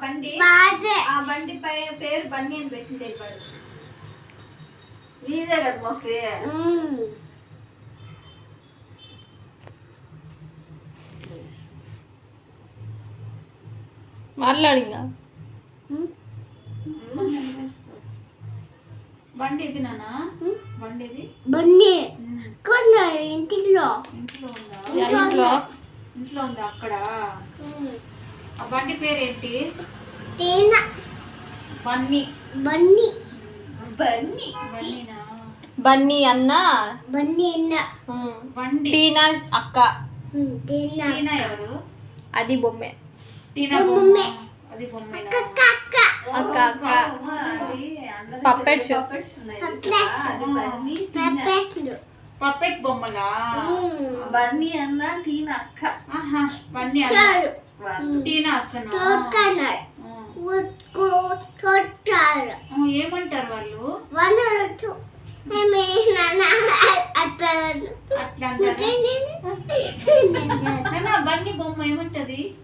బండి ఆ బండి పేరు బన్నీ అని పెట్టింది వాడు. నీదే కదా బఫే. మాట్లాడింగా బండి ఇది నానా బండి ఇది బండి ఇంట్లో ఉందా ఇంట్లో ఉందా అక్కడ ఆ బండి పేరేంటి బన్నీ బన్నీ బన్నీ బన్నీనా బన్నీ అన్న బన్నీ అన్న బండి టీనా అక్క టీనా ఎవరు అది బొమ్మే టీనా బొమ్మ అది బొమ్మేనా అక్క అక్క పప్పెట్ షో పప్పెట్ బొమ్మలా బన్నీ అన్న టీనా అక్క. బన్నీ అన్న టీనా అక్కనా ఏమంటారు వాళ్ళు అట్లా అంటారా బన్నీ బొమ్మ ఏమంటది